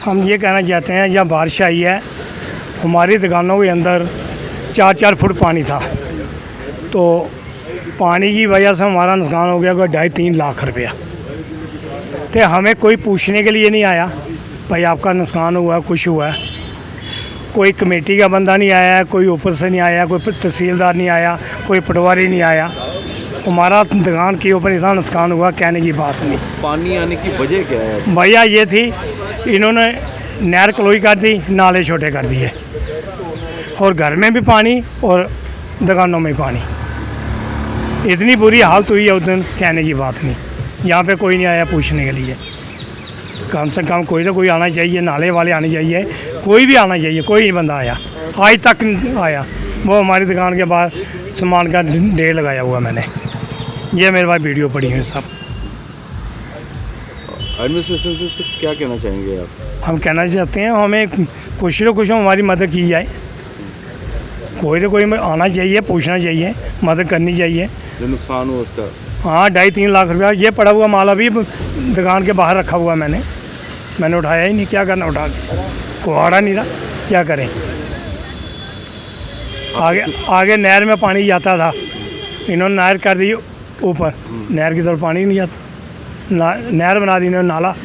हम ये कहना चाहते हैं, जब बारिश आई है हमारी दुकानों के अंदर 4-4 फुट पानी था, तो पानी की वजह से हमारा नुकसान हो गया कोई 2.5-3 लाख रुपया। तो हमें कोई पूछने के लिए नहीं आया भाई आपका नुकसान हुआ कुछ हुआ है। कोई कमेटी का बंदा नहीं आया, कोई ऊपर से नहीं आया, कोई तहसीलदार नहीं आया, कोई पटवारी नहीं आया। हमारा दुकान के ऊपर इतना नुकसान हुआ कहने की बात नहीं। पानी आने की वजह क्या है? भैया ये थी, इन्होंने नहर क्लोज कर दी, नाले छोटे कर दिए, और घर में भी पानी और दुकानों में पानी। इतनी बुरी हालत हुई है उस दिन कहने की बात नहीं। यहाँ पे कोई नहीं आया पूछने के लिए। कम से कम कोई ना कोई आना चाहिए, नाले वाले आने चाहिए, कोई भी आना चाहिए। कोई नहीं बंदा आया, आज तक नहीं आया। वो हमारी दुकान के बाहर सामान का ढेर लगाया हुआ मैंने, ये मेरे पास वीडियो पड़ी है सब। एडमिनिस्ट्रेशन से क्या कहना चाहेंगे आप? हम कहना चाहते हैं हमें कुछ ना कुछ हमारी मदद की जाए। कोई ना कोई आना चाहिए, पूछना चाहिए, मदद करनी चाहिए। जो नुकसान हुआ उसका? हाँ, 2.5-3 लाख रुपया। ये पड़ा हुआ माल अभी दुकान के बाहर रखा हुआ मैंने उठाया ही नहीं। क्या करना उठा के, कुहाड़ा नहीं रहा, क्या करें। आगे नहर में पानी जाता था, इन्होंने नहर कर दी ऊपर, नहर की तरफ पानी नहीं जाता, नहर बना दी इन्होंने नाला।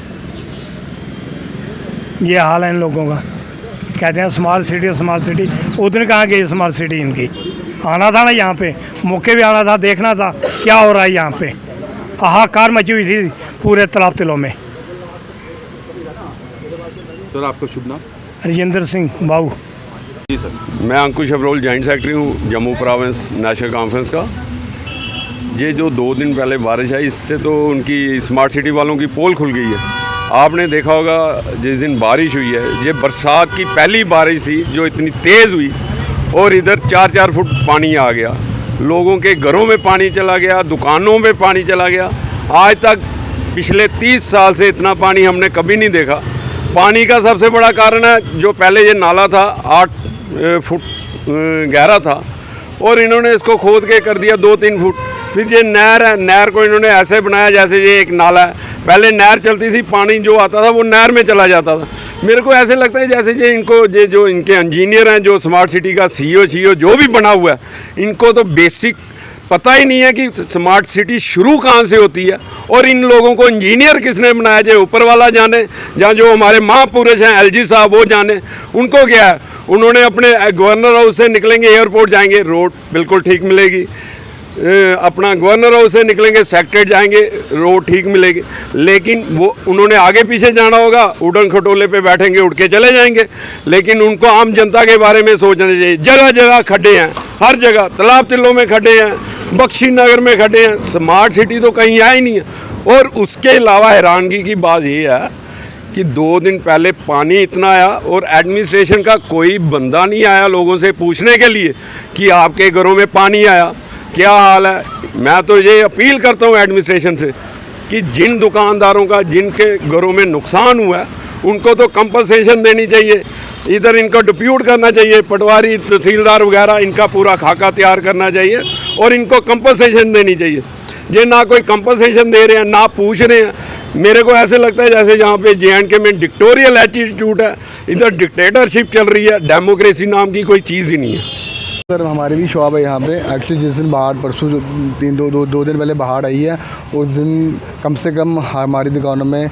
ये हाल है इन लोगों का। कहते हैं स्मार्ट सिटी। उस दिन कहाँ गई स्मार्ट सिटी इनकी? आना था ना यहाँ पे, मौके भी आना था, देखना था क्या हो रहा है यहाँ पे। हाहाकार मची हुई थी पूरे तालाब तिलों में। सर आपका शुभ नाम? राजेंद्र सिंह बाबू। जी सर। मैं अंकुश अब्रोल, जॉइंट सेक्रेटरी हूँ जम्मू प्रोविंस नेशनल कॉन्फ्रेंस का। ये जो 2 दिन पहले बारिश आई, इससे तो उनकी स्मार्ट सिटी वालों की पोल खुल गई है। आपने देखा होगा जिस दिन बारिश हुई है, ये बरसात की पहली बारिश थी जो इतनी तेज़ हुई, और इधर 4-4 फुट पानी आ गया। लोगों के घरों में पानी चला गया, दुकानों में पानी चला गया। आज तक पिछले 30 साल से इतना पानी हमने कभी नहीं देखा। पानी का सबसे बड़ा कारण है, जो पहले ये नाला था 8 फुट गहरा था, और इन्होंने इसको खोद के कर दिया 2-3 फुट। फिर ये नहर है, नहर को इन्होंने ऐसे बनाया जैसे ये एक नाला है। पहले नहर चलती थी, पानी जो आता था वो नहर में चला जाता था। मेरे को ऐसे लगता है जैसे ये जो इनके इंजीनियर हैं, जो स्मार्ट सिटी का सीईओ जो भी बना हुआ है, इनको तो बेसिक पता ही नहीं है कि स्मार्ट सिटी शुरू कहाँ से होती है, और इन लोगों को इंजीनियर किसने बनाया जाए ऊपर वाला जाने, जहाँ जो हमारे महापुरुष हैं एलजी साहब वो जाने। उनको क्या है, उन्होंने अपने गवर्नर हाउस से निकलेंगे एयरपोर्ट जाएंगे, रोड बिल्कुल ठीक मिलेगी। अपना गवर्नर हाउस से निकलेंगे सेक्रेटरीट जाएंगे, रोड ठीक मिलेगी। लेकिन वो उन्होंने आगे पीछे जाना होगा, उड़न खटोले पे बैठेंगे, उड़ के चले जाएंगे। लेकिन उनको आम जनता के बारे में सोचना चाहिए। जगह जगह खड्डे हैं, हर जगह तालाब तिलों में खड्डे हैं, बख्शी नगर में खड्डे हैं। स्मार्ट सिटी तो कहीं आया ही नहीं है। और उसके अलावा हैरानगी की बात ये है कि 2 दिन पहले पानी इतना आया और एडमिनिस्ट्रेशन का कोई बंदा नहीं आया लोगों से पूछने के लिए कि आपके घरों में पानी आया, क्या हाल है। मैं तो ये अपील करता हूँ एडमिनिस्ट्रेशन से कि जिन दुकानदारों का जिनके घरों में नुकसान हुआ है उनको तो कंपनसेशन देनी चाहिए। इधर इनको डिप्यूट करना चाहिए, पटवारी तहसीलदार वगैरह, इनका पूरा खाका तैयार करना चाहिए और इनको कंपनसेशन देनी चाहिए। ये ना कोई कंपनसेशन दे रहे हैं, ना पूछ रहे हैं। मेरे को ऐसे लगता है जैसे जहाँ पे JNK में डिक्टोरियल एटीट्यूड है, इधर डिक्टेटरशिप चल रही है, डेमोक्रेसी नाम की कोई चीज़ ही नहीं है। सर हमारी भी शॉप है यहाँ पे। एक्चुअली जिस दिन बाढ़ परसों जो 2 दिन पहले बाढ़ आई है, उस दिन कम से कम हमारी दुकानों में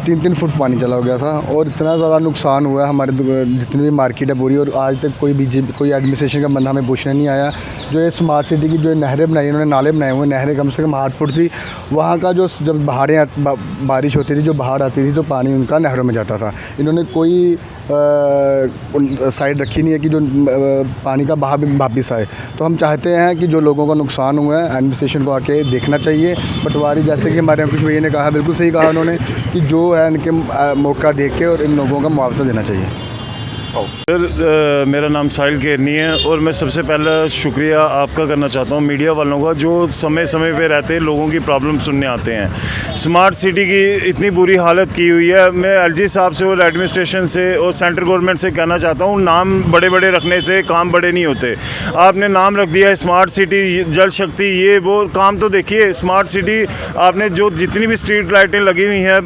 3-3 फुट पानी चला गया था, और इतना ज़्यादा नुकसान हुआ है। हमारे जितनी भी मार्केट है पूरी, और आज तक कोई एडमिनिस्ट्रेशन का बंदा हमें पूछने नहीं आया। जो ये स्मार्ट सिटी की जो नहरें बनाई, उन्होंने नाले बनाए हुए, नहरें कम से कम 8 फुट थी। वहाँ का जो जब बारिश होती थी, जो बाढ़ आती थी, तो पानी उनका नहरों में जाता था। इन्होंने कोई साइड रखी नहीं है कि जो पानी का बहाव वापिस आए। तो हम चाहते हैं कि जो लोगों का नुकसान हुआ है एडमिनिस्ट्रेशन को आके देखना चाहिए। पटवारी जैसे कि हमारे अंकुश भैया ने कहा, बिल्कुल सही कहा उन्होंने, कि जो है इनके मौका देख के और इन लोगों का मुआवजा देना चाहिए। सर मेरा नाम साहिल केरनी है और मैं सबसे पहला शुक्रिया आपका करना चाहता हूँ मीडिया वालों का, जो समय समय पे रहते हैं लोगों की प्रॉब्लम सुनने आते हैं। स्मार्ट सिटी की इतनी बुरी हालत की हुई है। मैं एलजी साहब से और एडमिनिस्ट्रेशन से और सेंट्रल गवर्नमेंट से कहना चाहता हूँ, नाम बड़े बड़े रखने से काम बड़े नहीं होते। आपने नाम रख दिया है स्मार्ट सिटी, जल शक्ति, ये वो, काम तो देखिए। स्मार्ट सिटी आपने जो जितनी भी स्ट्रीट लाइटें लगी हुई हैं,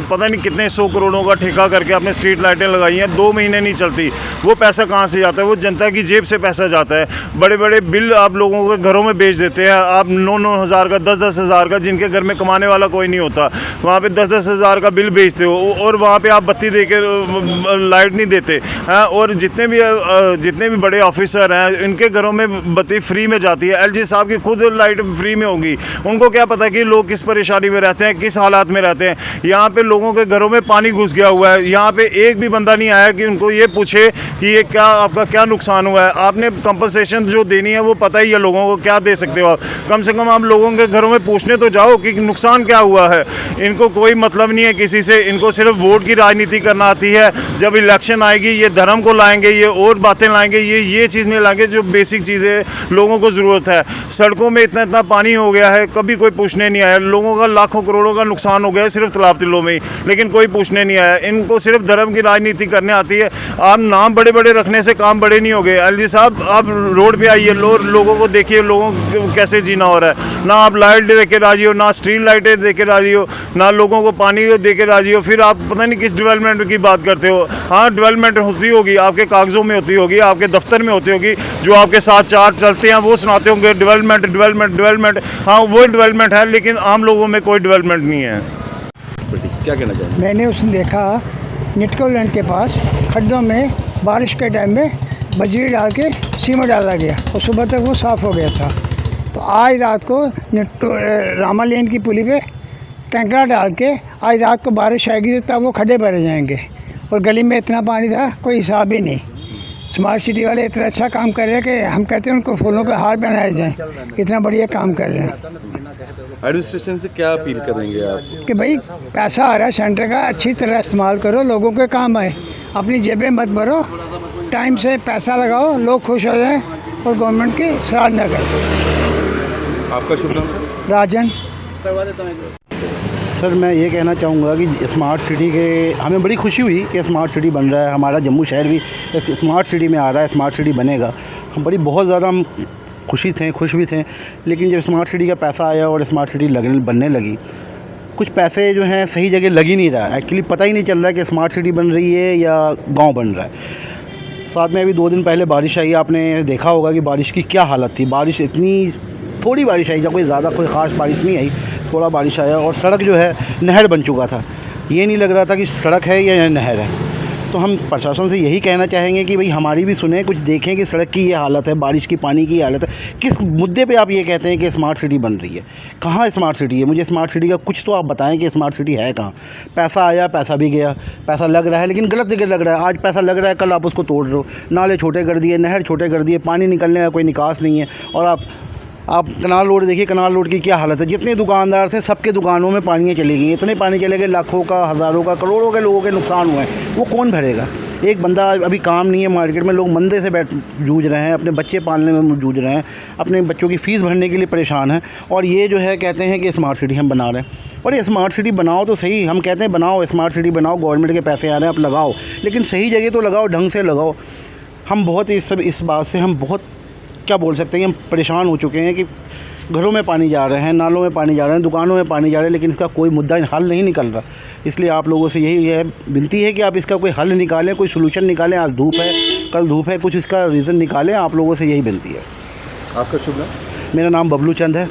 पता नहीं कितने 100 करोड़ों का ठेका करके आपने स्ट्रीट लाइटें लगाई हैं, 2 महीने नहीं चलती। वो पैसा कहाँ से जाता है? वो जनता की जेब से पैसा जाता है। बड़े बड़े बिल आप लोगों के घरों में भेज देते हैं। आप 9-9 हज़ार का, 10-10 हज़ार का, जिनके घर में कमाने वाला कोई नहीं होता, वहाँ पे 10-10 हज़ार का बिल भेजते हो और वहाँ पे आप बत्ती दे के लाइट नहीं देते हैं। और जितने भी बड़े ऑफिसर हैं, इनके घरों में बत्ती फ्री में जाती है। एलजी साहब की खुद लाइट फ्री में होगी। उनको क्या पता कि लोग किस परेशानी में रहते हैं, किस हालात में रहते हैं। यहाँ पे लोगों के घरों में पानी घुस गया हुआ है। यहाँ पे एक भी बंदा नहीं आया कि उनको ये पूछे कि ये क्या आपका क्या नुकसान हुआ है। आपने कंपनसेशन जो देनी है वो पता ही है लोगों को, क्या दे सकते हो आप। कम से कम आप लोगों के घरों में पूछने तो जाओ कि नुकसान क्या हुआ है। इनको कोई मतलब नहीं है किसी से, इनको सिर्फ वोट की राजनीति करना आती है। जब इलेक्शन आएगी ये धर्म को लाएंगे, ये और बातें लाएंगे, ये चीज़ नहीं लाएंगे जो बेसिक चीज़ें लोगों को ज़रूरत है। सड़कों में इतना पानी हो गया है, कभी कोई पूछने नहीं आया। लोगों का लाखों करोड़ों का नुकसान हो गया है सिर्फ तालाब तिलों में ही, लेकिन कोई पूछने नहीं आया। इनको सिर्फ धर्म की राजनीति करने आती है। आप नाम बड़े बड़े रखने से काम बड़े नहीं हो गए। एलजी साहब, आप रोड पे आइए, लोगों को देखिए, लोगों को कैसे जीना हो रहा है। ना आप लाइट दे के राजी हो, ना स्ट्रीट लाइटें दे के राजी हो, ना लोगों को पानी दे के राजी हो। फिर आप पता नहीं किस डेवलपमेंट की बात करते हो। हाँ, डेवलपमेंट होती होगी, आपके कागज़ों में होती होगी, आपके दफ्तर में होती होगी, जो आपके साथ चार चलते हैं वो सुनाते होंगे डेवलपमेंट डेवलपमेंट डेवलपमेंट। हाँ, वो डेवलपमेंट है, लेकिन आम लोगों में कोई डेवलपमेंट नहीं है। क्या कहना चाहेंगे? मैंने उसने देखा निटको लैंड के पास खड्डों में बारिश के टाइम में बजरी डाल के सीमेंट डाला गया और सुबह तक वो साफ़ हो गया था। तो आज रात को रामा लेन की पुली पे टैंकरा डाल के आज रात को बारिश आएगी तब वो खड्डे भरे जाएंगे। और गली में इतना पानी था कोई हिसाब ही नहीं। स्मार्ट सिटी वाले इतना अच्छा काम कर रहे हैं कि हम कहते हैं उनको फूलों के हार बनाए जाएं। इतना बढ़िया काम कर रहे हैं। एडमिनिस्ट्रेशन से क्या अपील करेंगे आप? कि भाई पैसा आ रहा है सेंटर का, अच्छी तरह इस्तेमाल करो, लोगों के काम आए। अपनी जेबें मत भरो, टाइम से पैसा लगाओ, लोग खुश हो जाएं और गवर्नमेंट की सराहना करें। आपका शुभ नाम सर? राजन। सर मैं ये कहना चाहूँगा कि स्मार्ट सिटी के हमें बड़ी खुशी हुई कि स्मार्ट सिटी बन रहा है। हमारा जम्मू शहर भी स्मार्ट सिटी में आ रहा है, स्मार्ट सिटी बनेगा। हम बहुत ज़्यादा हम खुश भी थे। लेकिन जब स्मार्ट सिटी का पैसा आया और स्मार्ट सिटी बनने लगी, कुछ पैसे जो हैं सही जगह लग ही नहीं रहा। एक्चुअली पता ही नहीं चल रहा है कि स्मार्ट सिटी बन रही है या गाँव बन रहा है। साथ में अभी 2 दिन पहले बारिश आई, आपने देखा होगा कि बारिश की क्या हालत थी। बारिश इतनी थोड़ी बारिश आई, कोई ज़्यादा कोई ख़ास बारिश नहीं आई, थोड़ा बारिश आया और सड़क जो है नहर बन चुका था। ये नहीं लग रहा था कि सड़क है या नहर है। तो हम प्रशासन से यही कहना चाहेंगे कि भाई हमारी भी सुने, कुछ देखें कि सड़क की ये हालत है, बारिश की पानी की हालत है। किस मुद्दे पे आप ये कहते हैं कि स्मार्ट सिटी बन रही है? कहाँ स्मार्ट सिटी है? मुझे स्मार्ट सिटी का कुछ तो आप बताएं कि स्मार्ट सिटी है कहाँ। पैसा आया, पैसा भी गया, पैसा लग रहा है लेकिन गलत जगह लग रहा है। आज पैसा लग रहा है, कल आप उसको तोड़ रहे हो। नाले छोटे कर दिए, नहर छोटे कर दिए, पानी निकलने का कोई निकास नहीं है। और आप कनाल रोड देखिए, कनाल रोड की क्या हालत है। जितने दुकानदार थे सबके दुकानों में पानी चली गई। इतने पानी चले गए, लाखों का, हज़ारों का, करोड़ों के लोगों के नुकसान हुए हैं। वो कौन भरेगा? एक बंदा अभी काम नहीं है मार्केट में, लोग मंदे से जूझ रहे हैं, अपने बच्चे पालने में जूझ रहे हैं, अपने बच्चों की फ़ीस भरने के लिए परेशान हैं। और ये जो है कहते हैं कि स्मार्ट सिटी हम बना रहे हैं। और ये स्मार्ट सिटी बनाओ तो सही, हम कहते हैं बनाओ स्मार्ट सिटी बनाओ, गवर्नमेंट के पैसे आ रहे हैं, आप लगाओ, लेकिन सही जगह तो लगाओ, ढंग से लगाओ। हम बहुत इस बात से हम बहुत क्या बोल सकते हैं, हम परेशान हो चुके हैं कि घरों में पानी जा रहे हैं, नालों में पानी जा रहे हैं, दुकानों में पानी जा रहे हैं, लेकिन इसका कोई मुद्दा हल नहीं निकल रहा। इसलिए आप लोगों से यही है विनती है कि आप इसका कोई हल निकालें, कोई सोल्यूशन निकालें। आज धूप है, कल धूप है, कुछ इसका रीज़न निकालें। आप लोगों से यही विनती है। आपका शुभ नाम? मेरा नाम बबलू चंद है।